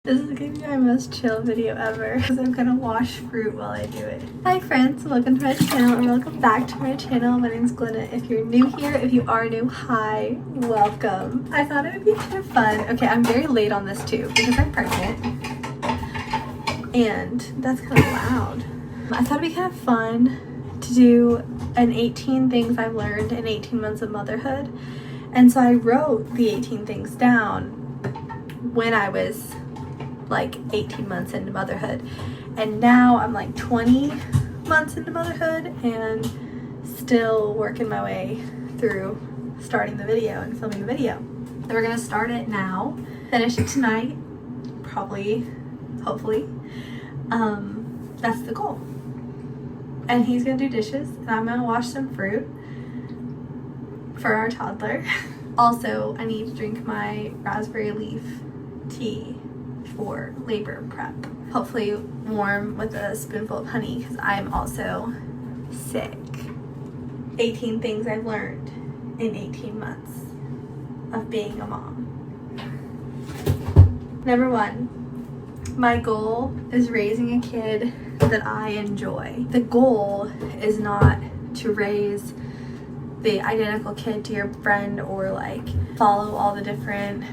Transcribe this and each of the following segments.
This is gonna be my most chill video ever because I'm gonna wash fruit while I do it. Hi friends, welcome to my channel or welcome back to my channel. My name's Glenna. If you're new here, if you are new, hi, welcome. I thought it would be kind of fun. Okay, I'm very late on this too because I'm pregnant and that's kind of loud. I thought it'd be kind of fun to do an 18 things I've learned in 18 months of motherhood. And so I wrote the 18 things down when I was like 18 months into motherhood, and now I'm like 20 months into motherhood and still working my way through starting the video and filming the video. So we're gonna start it now, finish it tonight, probably, hopefully. That's the goal. And he's gonna do dishes and I'm gonna wash some fruit for our toddler. Also, I need to drink my raspberry leaf tea for labor prep. Hopefully warm with a spoonful of honey because I'm also sick. 18 things I've learned in 18 months of being a mom. Number 1, my goal is raising a kid that I enjoy. The goal is not to raise the identical kid to your friend or like follow all the different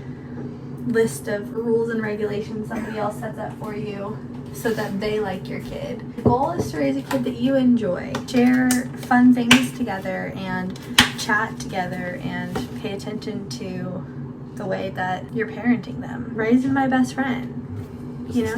list of rules and regulations somebody else sets up for you so that they like your kid. The goal is to raise a kid that you enjoy, share fun things together and chat together and pay attention to the way that you're parenting them. Raising my best friend, you know?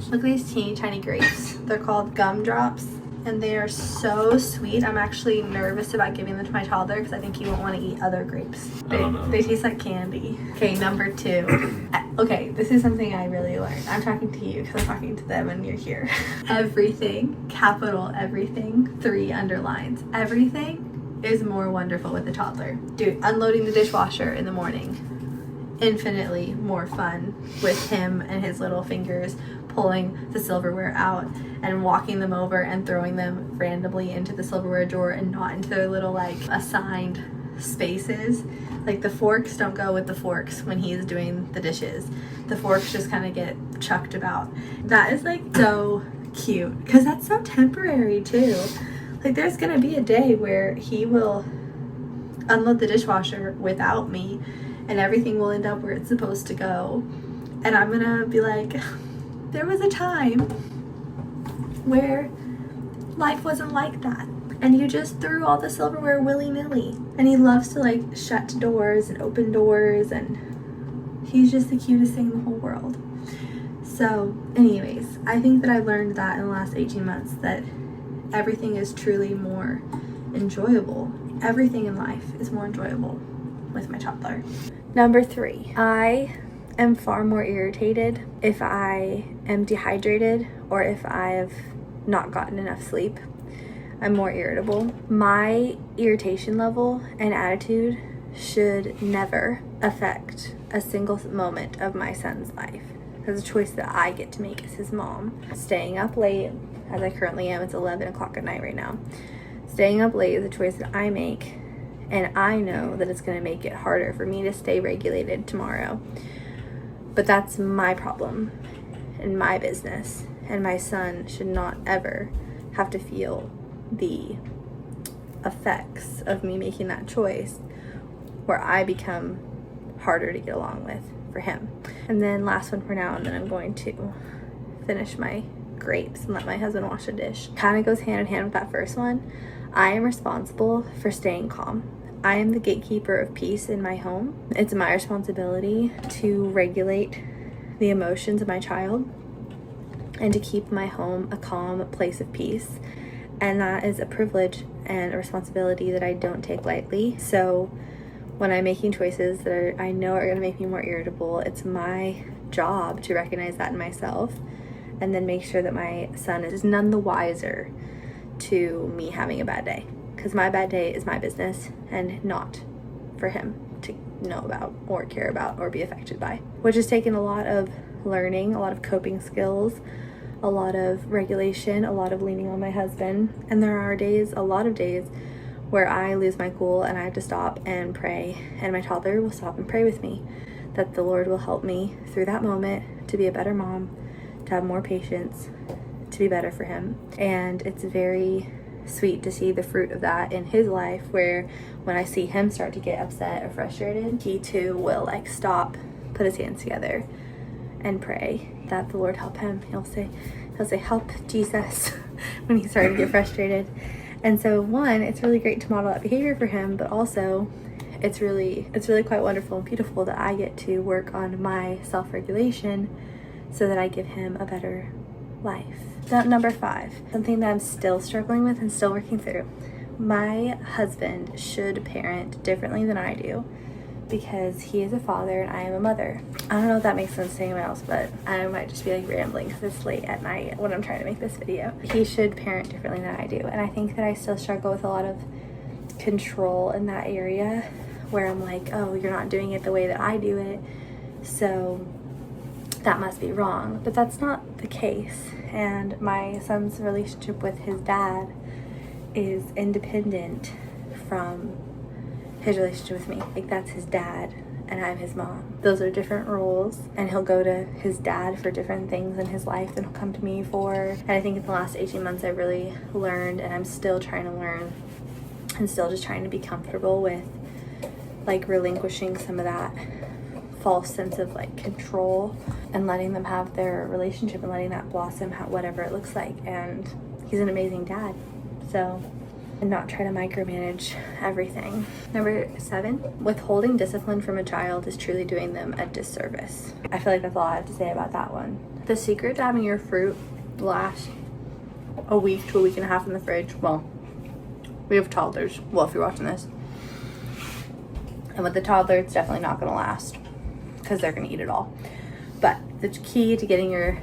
Look at these teeny tiny grapes. They're called gumdrops and they are so sweet. I'm actually nervous about giving them to my toddler because I think he won't want to eat other grapes. They taste like candy. Okay, number 2. Okay, this is something I really learned. I'm talking to you because I'm talking to them and you're here. Everything, capital everything, 3 underlines. Everything is more wonderful with a toddler. Dude, unloading the dishwasher in the morning, infinitely more fun with him and his little fingers pulling the silverware out and walking them over and throwing them randomly into the silverware drawer and not into their little like assigned spaces. Like the forks don't go with the forks when he's doing the dishes. The forks just kind of get chucked about. That is like so cute because that's so temporary too. Like there's gonna be a day where he will unload the dishwasher without me and everything will end up where it's supposed to go. And I'm gonna be like, there was a time where life wasn't like that. And you just threw all the silverware willy-nilly. And he loves to like shut doors and open doors and he's just the cutest thing in the whole world. So anyways, I think that I've learned that in the last 18 months that everything is truly more enjoyable. Everything in life is more enjoyable with my toddler. Number 3, I am far more irritated if I am dehydrated or if I've not gotten enough sleep. I'm more irritable. My irritation level and attitude should never affect a single moment of my son's life. It's a choice that I get to make as his mom. Staying up late, as I currently am, it's 11 o'clock at night right now. Staying up late is a choice that I make, and I know that it's gonna make it harder for me to stay regulated tomorrow. But that's my problem and my business, and my son should not ever have to feel the effects of me making that choice where I become harder to get along with for him. And then last one for now, and then I'm going to finish my grapes and let my husband wash a dish. Kind of goes hand in hand with that first one. I am responsible for staying calm. I am the gatekeeper of peace in my home. It's my responsibility to regulate the emotions of my child and to keep my home a calm place of peace. And that is a privilege and a responsibility that I don't take lightly. So when I'm making choices that I know are gonna make me more irritable, it's my job to recognize that in myself and then make sure that my son is none the wiser to me having a bad day. Because my bad day is my business and not for him to know about or care about or be affected by. Which has taken a lot of learning, a lot of coping skills, a lot of regulation, a lot of leaning on my husband. And there are days, a lot of days, where I lose my cool and I have to stop and pray, and my toddler will stop and pray with me. that the Lord will help me through that moment to be a better mom, to have more patience, to be better for him. And it's very sweet to see the fruit of that in his life, where when I see him start to get upset or frustrated, he too will like stop, put his hands together and pray that the Lord help him. He'll say help Jesus when he's starting to get frustrated. And so one, it's really great to model that behavior for him, but also it's really quite wonderful and beautiful that I get to work on my self-regulation so that I give him a better life. Number 5, something that I'm still struggling with and still working through. My husband should parent differently than I do because he is a father and I am a mother. I don't know if that makes sense to anyone else, but I might just be like rambling because it's late at night when I'm trying to make this video. He should parent differently than I do, and I think that I still struggle with a lot of control in that area where I'm like, oh, you're not doing it the way that I do it, so that must be wrong. But that's not the case. And my son's relationship with his dad is independent from his relationship with me. Like, that's his dad and I'm his mom. Those are different roles, and he'll go to his dad for different things in his life than he'll come to me for. And I think in the last 18 months I really learned, and I'm still trying to learn and still just trying to be comfortable with like relinquishing some of that false sense of like control and letting them have their relationship and letting that blossom whatever it looks like. And he's an amazing dad, so, and not try to micromanage everything. Number 7, withholding discipline from a child is truly doing them a disservice. I feel like that's all I have to say about that one. The secret to having your fruit last a week to a week and a half in the fridge, well, we have toddlers, well, if you're watching this, and with the toddler it's definitely not going to last because they're going to eat it all. But the key to getting your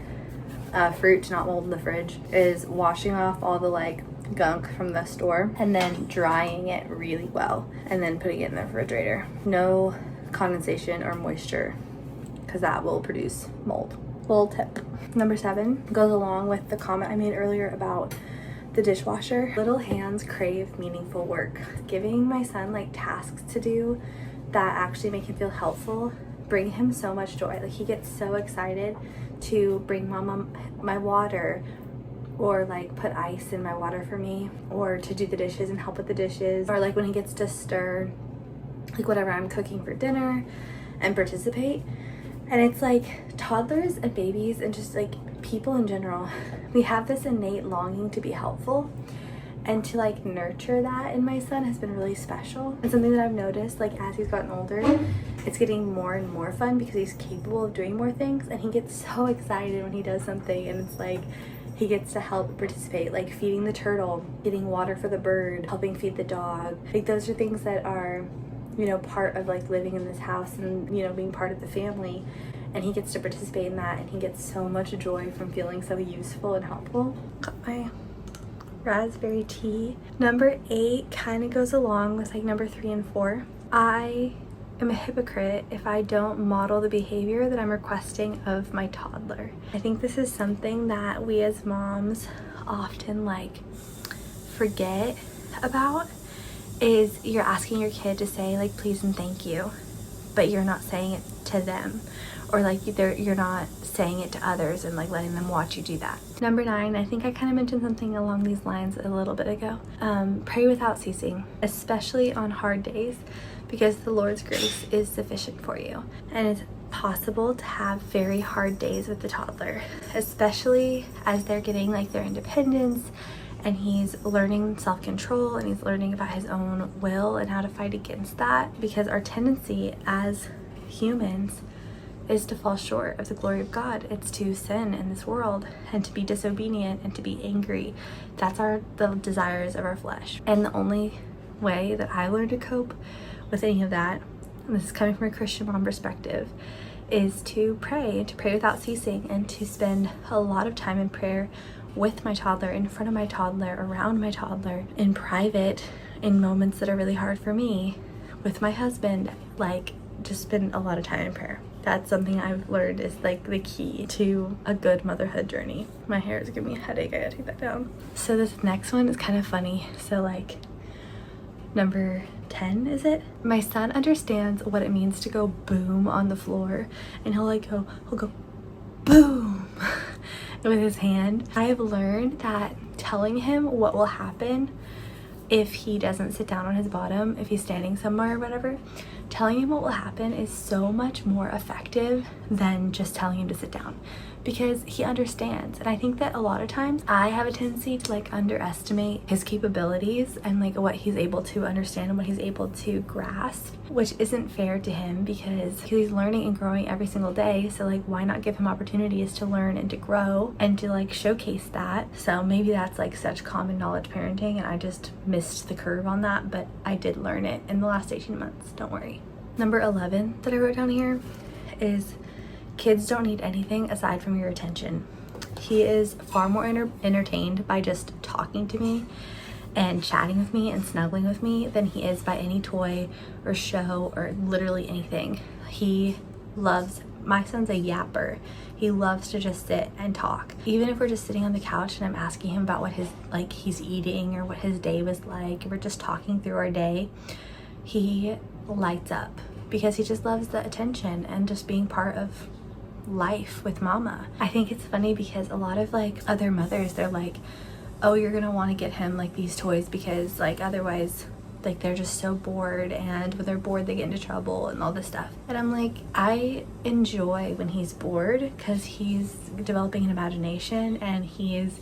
fruit to not mold in the fridge is washing off all the like gunk from the store and then drying it really well and then putting it in the refrigerator. No condensation or moisture, because that will produce mold. Little tip. Number 7 goes along with the comment I made earlier about the dishwasher. Little hands crave meaningful work. Giving my son like tasks to do that actually make him feel helpful bring him so much joy. Like, he gets so excited to bring mama my water, or like put ice in my water for me, or to do the dishes and help with the dishes, or like when he gets to stir like whatever I'm cooking for dinner and participate. And it's like toddlers and babies and just like people in general, we have this innate longing to be helpful, and to like nurture that in my son has been really special. And something that I've noticed, like as he's gotten older, it's getting more and more fun because he's capable of doing more things, and he gets so excited when he does something, and it's like he gets to help participate, like feeding the turtle, getting water for the bird, helping feed the dog. Like, those are things that are, you know, part of like living in this house and, you know, being part of the family. And he gets to participate in that, and he gets so much joy from feeling so useful and helpful. Got my raspberry tea. Number 8 kind of goes along with like number 3 and 4. I am a hypocrite if I don't model the behavior that I'm requesting of my toddler. I think this is something that we as moms often like forget about, is you're asking your kid to say like please and thank you, but you're not saying it to them, or like you're not saying it to others and like letting them watch you do that. Number 9, I think I kind of mentioned something along these lines a little bit ago. Pray without ceasing, especially on hard days, because the Lord's grace is sufficient for you. And it's possible to have very hard days with the toddler, especially as they're getting like their independence and he's learning self-control and he's learning about his own will and how to fight against that, because our tendency as humans is to fall short of the glory of God. It's to sin in this world and to be disobedient and to be angry. That's the desires of our flesh. And the only way that I learned to cope with any of that, and this is coming from a Christian mom perspective, is to pray without ceasing, and to spend a lot of time in prayer with my toddler, in front of my toddler, around my toddler, in private, in moments that are really hard for me, with my husband. Like, just spend a lot of time in prayer. That's something I've learned is like the key to a good motherhood journey. My hair is giving me a headache, I gotta take that down. So this next one is kind of funny. So like Number 10, is it? My son understands what it means to go boom on the floor, and he'll go boom with his hand. I have learned that telling him what will happen if he doesn't sit down on his bottom, if he's standing somewhere or whatever, telling him what will happen is so much more effective than just telling him to sit down, because he understands. And I think that a lot of times I have a tendency to like underestimate his capabilities and like what he's able to understand and what he's able to grasp, which isn't fair to him because he's learning and growing every single day. So like, why not give him opportunities to learn and to grow and to like showcase that? So maybe that's like such common knowledge parenting and I just missed the curve on that, but I did learn it in the last 18 months, don't worry. Number 11 that I wrote down here is kids don't need anything aside from your attention. He is far more entertained by just talking to me and chatting with me and snuggling with me than he is by any toy or show or literally anything. He loves, my son's a yapper. He loves to just sit and talk. Even if we're just sitting on the couch and I'm asking him about what his, like he's eating or what his day was like, we're just talking through our day, he lights up because he just loves the attention and just being part of life with mama. I think it's funny because a lot of like other mothers, they're like, oh, you're gonna want to get him like these toys because like otherwise like they're just so bored, and when they're bored they get into trouble and all this stuff. And I'm like, I enjoy when he's bored because he's developing an imagination and he's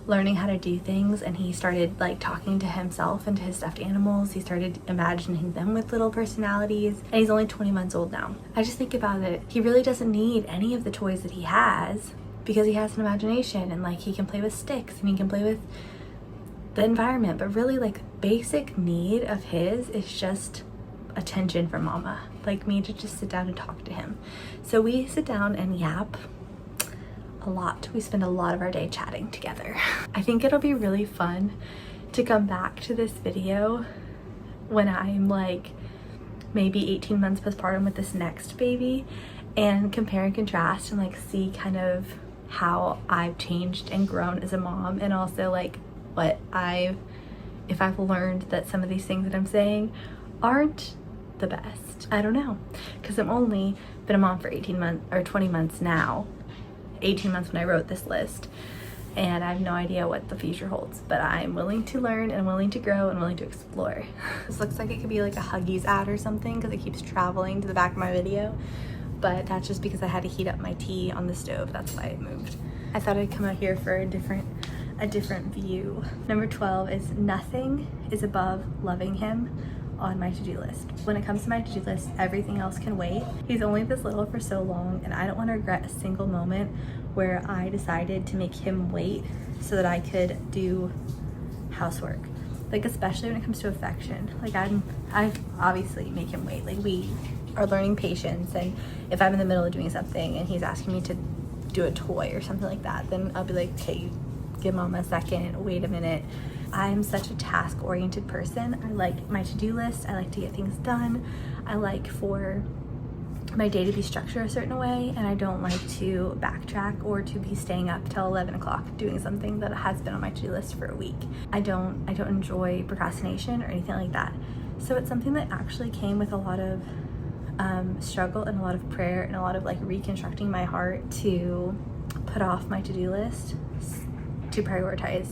learning how to do things, and he started like talking to himself and to his stuffed animals. He started imagining them with little personalities, and he's only 20 months old now. I just think about it, he really doesn't need any of the toys that he has because he has an imagination, and like he can play with sticks and he can play with the environment, but really like basic need of his is just attention from mama, like me to just sit down and talk to him. So we sit down and yap a lot. We spend a lot of our day chatting together. I think it'll be really fun to come back to this video when I'm like maybe 18 months postpartum with this next baby and compare and contrast and like see kind of how I've changed and grown as a mom, and also like what if I've learned that some of these things that I'm saying aren't the best. I don't know, because I'm only been a mom for 18 months or 20 months now. 18 months when I wrote this list, and I have no idea what the future holds, but I'm willing to learn and willing to grow and willing to explore. This looks like it could be like a Huggies ad or something because it keeps traveling to the back of my video, but that's just because I had to heat up my tea on the stove. That's why it moved. I thought I'd come out here for a different view. Number 12 is nothing is above loving him on my to-do list. When it comes to my to-do list, everything else can wait. He's only this little for so long, and I don't want to regret a single moment where I decided to make him wait so that I could do housework. Like especially when it comes to affection. Like I obviously make him wait. Like we are learning patience, and if I'm in the middle of doing something and he's asking me to do a toy or something like that, then I'll be like, okay, give mom a second, wait a minute. I'm such a task-oriented person. I like my to-do list. I like to get things done. I like for my day to be structured a certain way, and I don't like to backtrack or to be staying up till 11 o'clock doing something that has been on my to-do list for a week. I don't enjoy procrastination or anything like that. So it's something that actually came with a lot of struggle and a lot of prayer and a lot of like reconstructing my heart to put off my to-do list to prioritize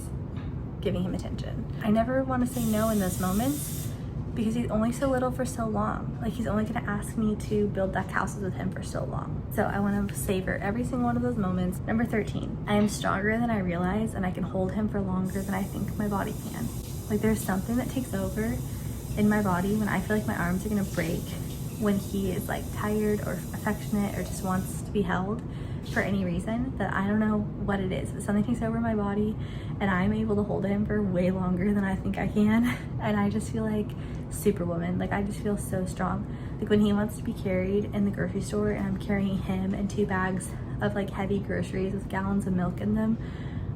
giving him attention. I never want to say no in those moments because he's only so little for so long. Like he's only going to ask me to build deck houses with him for so long. So I want to savor every single one of those moments. Number 13, I am stronger than I realize, and I can hold him for longer than I think my body can. Like there's something that takes over in my body when I feel like my arms are going to break when he is like tired or affectionate or just wants to be held for any reason that I don't know what it is, but something takes over my body and I'm able to hold him for way longer than I think I can. And I just feel like superwoman. Like I just feel so strong. Like when he wants to be carried in the grocery store and I'm carrying him and 2 bags of like heavy groceries with gallons of milk in them,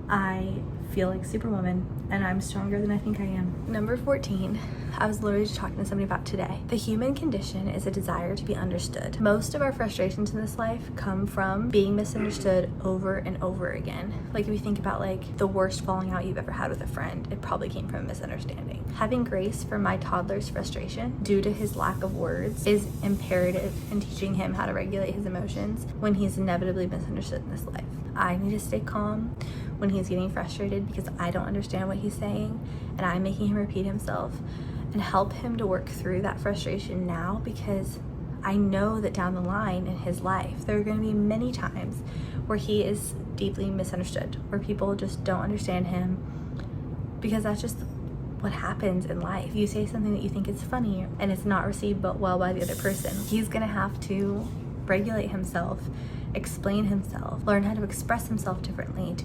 I feel like Superwoman, and I'm stronger than I think I am. Number 14, I was literally just talking to somebody about today. The human condition is a desire to be understood. Most of our frustrations in this life come from being misunderstood over and over again. Like if you think about like the worst falling out you've ever had with a friend, it probably came from a misunderstanding. Having grace for my toddler's frustration due to his lack of words is imperative in teaching him how to regulate his emotions when he's inevitably misunderstood in this life. I need to stay calm when he's getting frustrated because I don't understand what he's saying and I'm making him repeat himself, and help him to work through that frustration now, because I know that down the line in his life there are going to be many times where he is deeply misunderstood, where people just don't understand him, because that's just what happens in life. You say something that you think is funny and it's not received well by the other person. He's gonna have to regulate himself, explain himself, learn how to express himself differently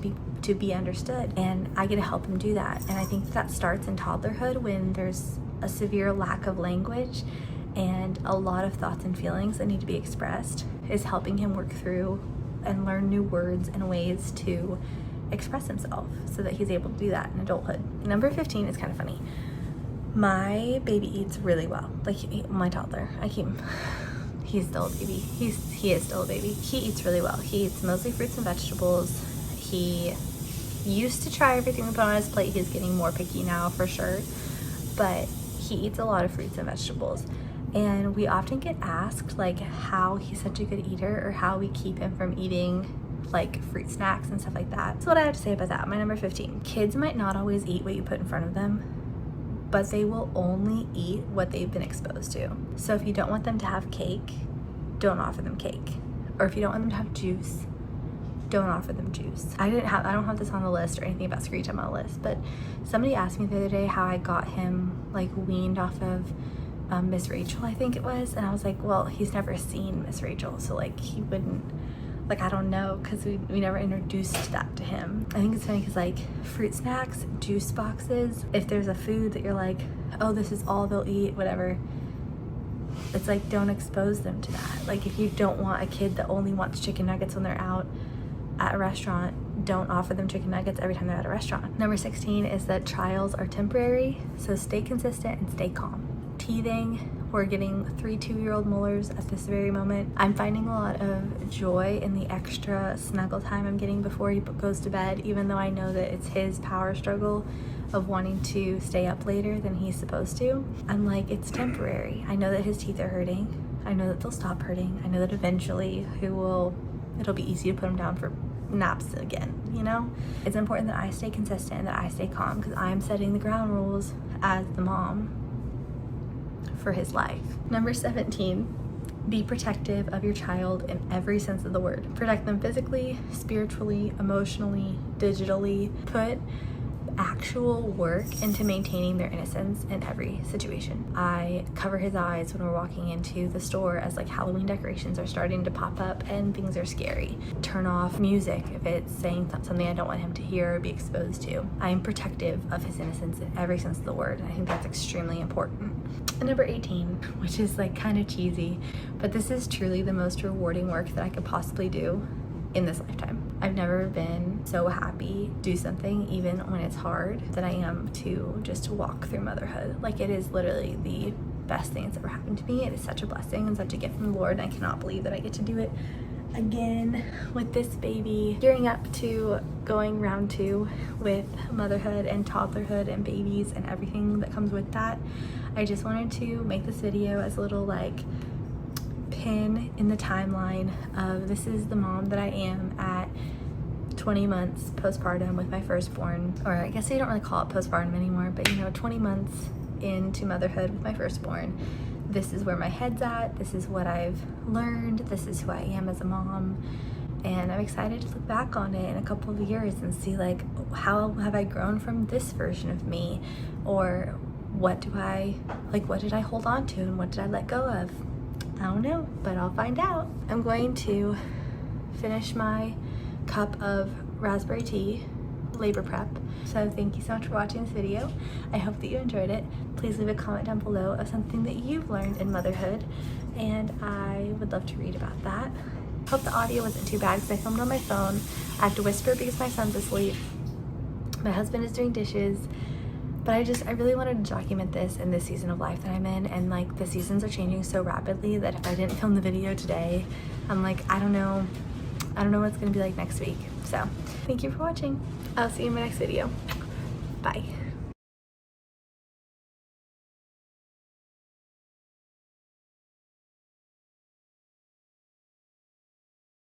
to be understood, and I get to help him do that. And I think that starts in toddlerhood when there's a severe lack of language and a lot of thoughts and feelings that need to be expressed, is helping him work through and learn new words and ways to express himself so that he's able to do that in adulthood. Number 15 is kind of funny. My baby eats really well. Like my toddler, he's still a baby. He is still a baby. He eats really well. He eats mostly fruits and vegetables. He used to try everything we put on his plate. He's getting more picky now for sure, but he eats a lot of fruits and vegetables. And we often get asked like how he's such a good eater or how we keep him from eating like fruit snacks and stuff like that. That's what I have to say about that. My number 15. Kids might not always eat what you put in front of them, but they will only eat what they've been exposed to. So if you don't want them to have cake, don't offer them cake. Or if you don't want them to have juice, don't offer them juice. I don't have this on the list or anything about Screech on my list, but somebody asked me the other day how I got him like weaned off of Miss Rachel, I think it was, and I was like, well, he's never seen Miss Rachel, so like he wouldn't, like I don't know, because we never introduced that to him. I think it's funny because like fruit snacks, juice boxes, if there's a food that you're like, oh, this is all they'll eat, whatever, it's like don't expose them to that. Like if you don't want a kid that only wants chicken nuggets when they're out at a restaurant, don't offer them chicken nuggets every time they're at a restaurant. Number 16 is that trials are temporary, so stay consistent and stay calm. Teething, we're getting 3 2-year-old molars at this very moment. I'm finding a lot of joy in the extra snuggle time I'm getting before he goes to bed, even though I know that it's his power struggle of wanting to stay up later than he's supposed to. I'm like, it's temporary. I know that his teeth are hurting. I know that they'll stop hurting. I know that eventually it'll be easy to put him down for naps again, you know? It's important that I stay consistent and that I stay calm, because I'm setting the ground rules as the mom for his life. Number 17, be protective of your child in every sense of the word. Protect them physically, spiritually, emotionally, digitally. Put actual work into maintaining their innocence in every situation. I cover his eyes when we're walking into the store as like Halloween decorations are starting to pop up and things are scary. Turn off music if it's saying something I don't want him to hear or be exposed to. I am protective of his innocence in every sense of the word, and I think that's extremely important. And number 18, which is like kind of cheesy, but this is truly the most rewarding work that I could possibly do in this lifetime. I've never been so happy to do something, even when it's hard, than I am to just walk through motherhood. Like it is literally the best thing that's ever happened to me. It is such a blessing and such a gift from the Lord, and I cannot believe that I get to do it again with this baby. Gearing up to going round 2 with motherhood and toddlerhood and babies and everything that comes with that. I just wanted to make this video as a little like pin in the timeline of this is the mom that I am at 20 months postpartum with my firstborn, or I guess they don't really call it postpartum anymore, but you know, 20 months into motherhood with my firstborn. This is where my head's at, this is what I've learned, this is who I am as a mom, and I'm excited to look back on it in a couple of years and see like how have I grown from this version of me, or what did I hold on to and what did I let go of? I don't know, but I'll find out. I'm going to finish my cup of raspberry tea, labor prep. So thank you so much for watching this video. I hope that you enjoyed it. Please leave a comment down below of something that you've learned in motherhood, and I would love to read about that. Hope the audio wasn't too bad because I filmed on my phone. I have to whisper because my son's asleep, My husband is doing dishes. But I really wanted to document this in this season of life that I'm in, and like the seasons are changing so rapidly that if I didn't film the video today, I'm like, I don't know what it's gonna be like next week. So thank you for watching. I'll see you in my next video. Bye.